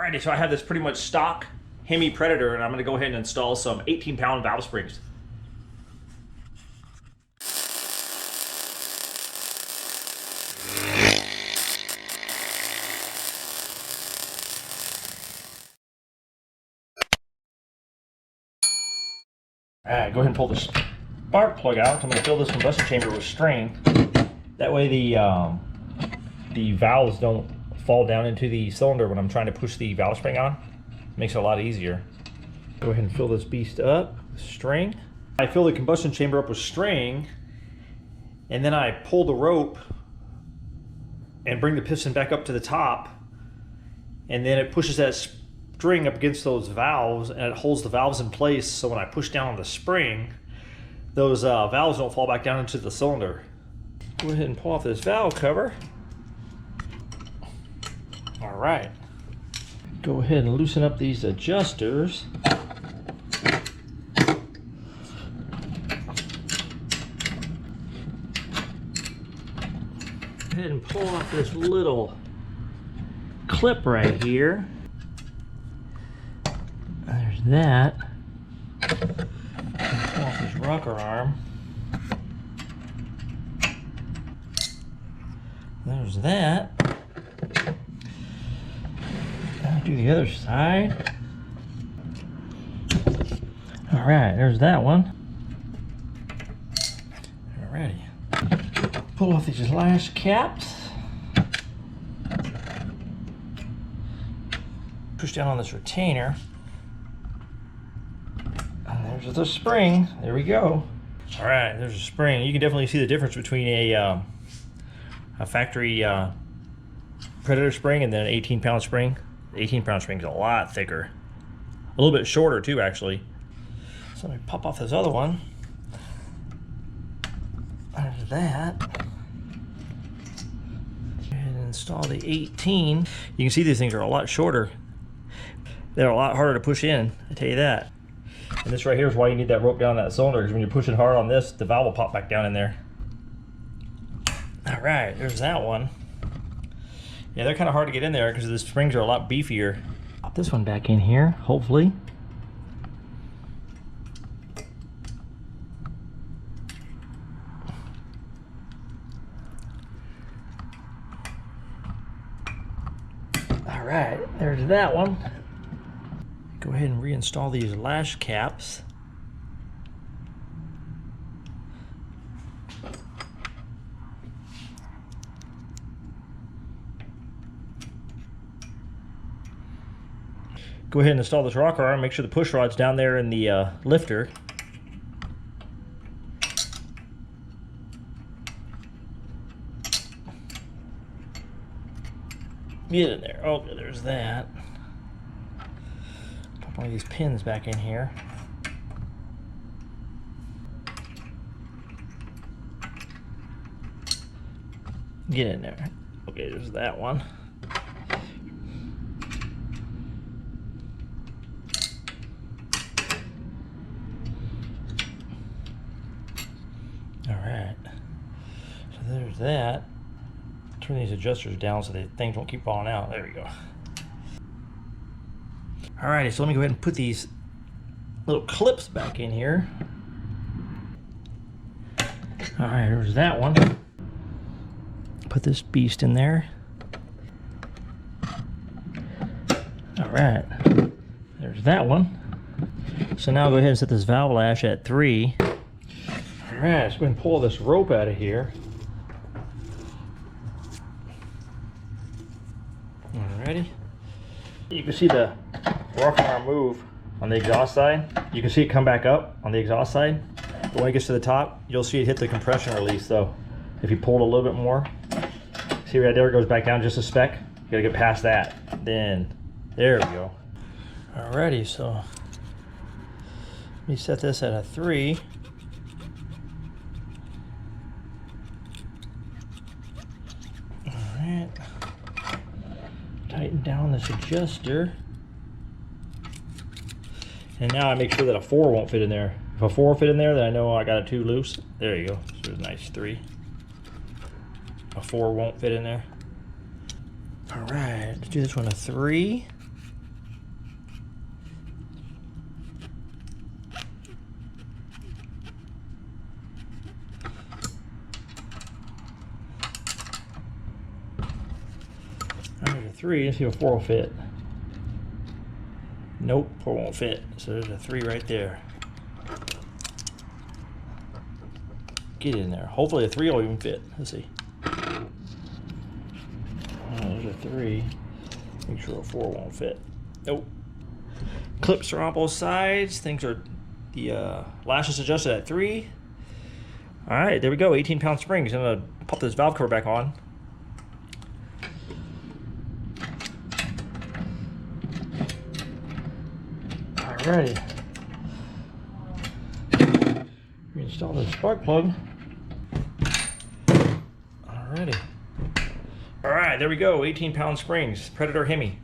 Alrighty, so I have this pretty much stock HemI Predator, and I'm going to go ahead and install some 18-pound valve springs. Alright, go ahead and pull the spark plug out. I'm going to fill this combustion chamber with string. That way the valves don't fall down into the cylinder when I'm trying to push the valve spring on. Makes it a lot easier. Go ahead and fill this beast up with string. I fill the combustion chamber up with string, and then I pull the rope and bring the piston back up to the top, and then it pushes that string up against those valves, and it holds the valves in place, so when I push down on the spring, those valves don't fall back down into the cylinder. Go ahead and pull off this valve cover. All right. Go ahead and loosen up these adjusters. Go ahead and pull off this little clip right here. There's that. Pull off this rocker arm. There's that. Now do the other side. All right, there's that one. Alrighty. Pull off these lash caps. Push down on this retainer. And there's the spring. There we go. All right, there's a spring. You can definitely see the difference between a factory Predator spring and then an 18-pound spring. The 18-pound spring is a lot thicker. A little bit shorter too, actually. So let me pop off this other one. There's that. And install the 18. You can see these things are a lot shorter. They're a lot harder to push in, I tell you that. And this right here is why you need that rope down that cylinder, because when you're pushing hard on this, the valve will pop back down in there. All right, there's that one. Yeah, they're kind of hard to get in there because the springs are a lot beefier. Pop this one back in here, hopefully. All right, there's that one. Go ahead and reinstall these lash caps. Go ahead and install this rocker arm. Make sure the push rod's down there in the lifter. Get in there. Oh, there's that. Pop one of these pins back in here. Get in there. Okay, there's that one. Alright, so there's that. Turn these adjusters down so that things won't keep falling out. There we go. Alrighty, so let me go ahead and put these little clips back in here. Alright, there's that one. Put this beast in there. Alright, there's that one. So now I'll go ahead and set this valve lash at 3. Alright, let's go ahead and pull this rope out of here. Alrighty. You can see the rocker arm move on the exhaust side. You can see it come back up on the exhaust side. But when it gets to the top, you'll see it hit the compression release though. If you pull it a little bit more. See right there, it goes back down just a speck. You gotta get past that. Then, there we go. Alrighty, so let me set this at a 3. Tighten down this adjuster. And now I make sure that a 4 won't fit in there. If a 4 will fit in there, then I know I got it too loose. There you go. So there's a nice 3. A 4 won't fit in there. Alright, let's do this one a 3. 3. Let's see if a 4 will fit. Nope, 4 won't fit. So there's a 3 right there. Get in there. Hopefully a 3 will even fit. Let's see. There's a 3. Make sure a 4 won't fit. Nope. Clips are on both sides. Things are, the lash is adjusted at 3. All right, there we go. 18-pound springs. I'm gonna pop this valve cover back on. Alrighty. Reinstall the spark plug. Alrighty. Alright, there we go. 18-pound springs. Predator HemI.